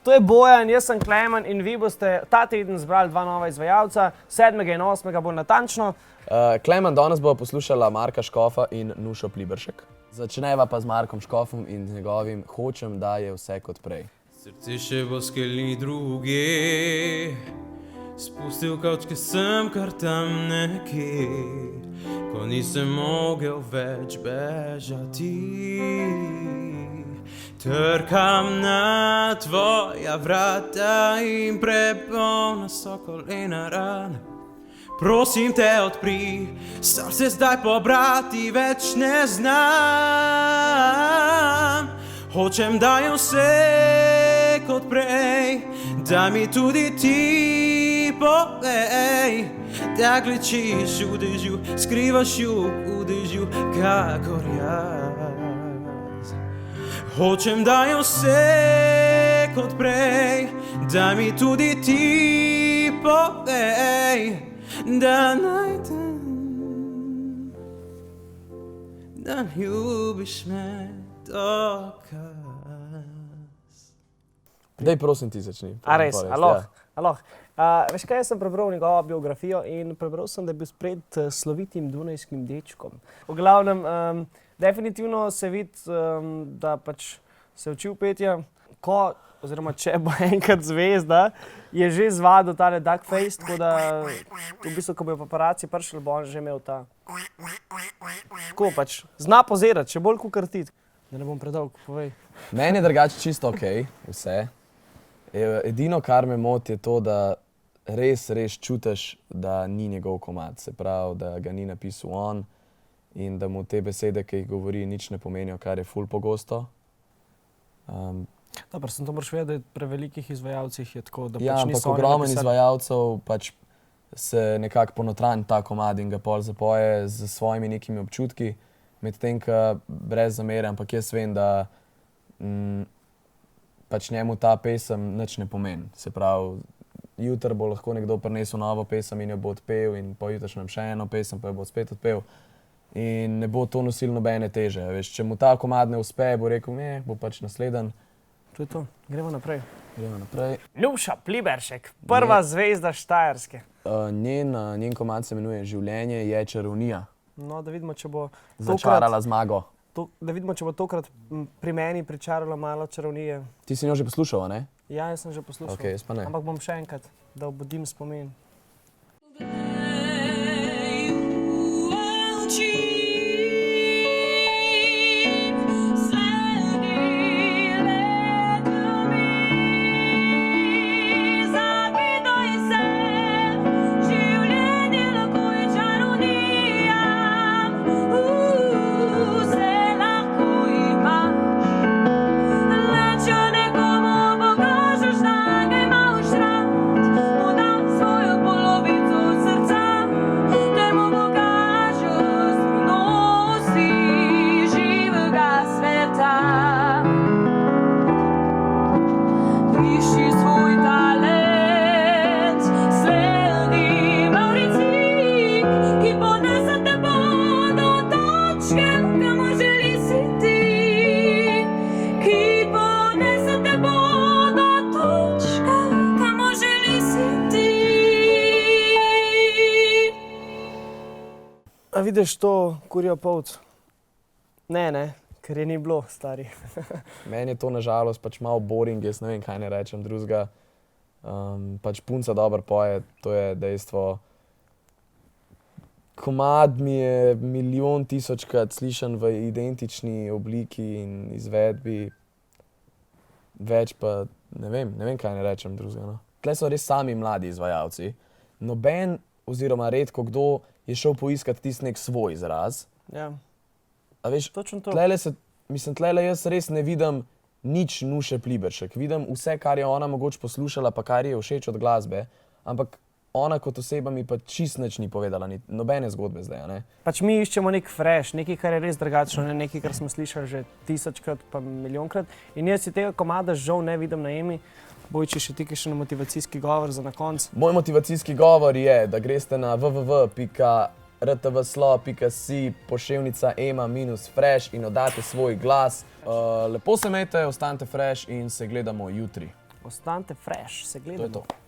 To je Bojan, jaz sem Klemen in vi boste ta teden zbrali dva nova izvajalca, 7. in 8. bolj natančno. Klemen, danes bo poslušala Marka Škofa in Nušo Pliberšek. Začneva pa z Markom Škofom in z njegovim Hočem, da je vse kot prej. Srce še v skelni druge, spustil kavčke sem kar tam nekje, ko nisem mogel več bežati. Trkam na tvoja vrata in prepolna so kolena rane. Prosim te odpri, star se zdaj pobrati več ne znam. Hočem, da je vse kot prej, da mi tudi ti povej, da klečiš v dežju, skrivaš jug v dežju, kakor jaz. Hočem, da je vse kot prej, da mi tudi ti povej, da najdem, da ljubiš me dokaz. Daj, prosim ti začni. A res, aloh. Veš kaj, jaz sem prebral njegovo biografijo in prebral sem, da je bil spred slovitim dunajskim dečkom. V glavnem, definitivno se vidi, da pač se učil petja, ko, oziroma če bo enkrat zvezda, je že zvadil tale duck face, tako da v bistvu, ko bo paparaci prišli, bo on že imel ta. Tako pač, zna pozirati, še bolj kakor ti. Da ne bom predolg, povej. Meni je drugače čisto okej, vse. Edino, kar me moti, je to, da res čutiš, da ni njegov komad. Se pravi, da ga ni napisal on in da mu te besede, ki jih govori, nič ne pomenijo, kar je ful pogosto. Dobro, sem to moraš vedeti, da je pri velikih izvajalcih je tako, da Ja, pač niso ampak oni ogromen napisali. izvajalcev pač se nekako ponotranji ta komad in ga pol zapoje z svojimi nekimi občutki, medtem ko brez zamere, ampak jaz vem, da pač njemu ta pesem nič ne pomeni. Se pravi, jutri bo lahko nekdo prinesel novo pesem in jo bo odpel in pojutrišnjem še eno pesem, pa jo bo spet odpel. In ne bo to nosil nobene teže. Veš, če mu ta komad ne uspe, bo rekel, bo pač nasleden. To je to, gremo naprej. Gremo naprej. Nuša Pliberšek, prva zvezda Štajerske. Njen komad se imenuje Življenje je čarovnija. No, da vidimo, če bo Začarala zmago. Da vidimo, če bo tokrat pri meni pričarala malo čarovnije. Ti si njo že poslušal, ne? Ja, jaz sem že poslušal. Okej, jaz pa ne. Ampak bom še enkrat, da obudim spomin. A vidiš to kurjo polt? Ne, ker je ni bilo, stari. Meni je to nažalost pač malo boring, jaz ne vem, kaj ne rečem drugega. Pač punca dobro poje, to je dejstvo. Komad mi je milijon tisočkrat slišan v identični obliki in izvedbi. Več pa ne vem, kaj ne rečem drugega. No. Tle so res sami mladi izvajalci. Noben oziroma redko kdo je šel poiskat tisti nek svoj izraz. Ja, A veš, točno to. tlele jaz res ne vidim nič Nuše Pliberšek. Vidim vse, kar je ona mogoče poslušala, pa kar je všeč od glasbe, ampak ona kot oseba mi pa čist nič ni povedala, nobene zgodbe zdaj, ne. Pač mi iščemo nek fresh, nekaj, kar je res drugačno, ne nekaj, kar smo slišali že tisočkrat pa milijonkrat. In jaz si tega komada žal ne vidim na Emi. Bojči, še ti kakšen motivacijski govor za na konec. Moj motivacijski govor je, da greste na www.rtvslo.si /ema-fresh in oddate svoj glas. Lepo se imejte, ostanite fresh in se gledamo jutri. Ostanite fresh, se To je gledamo. to.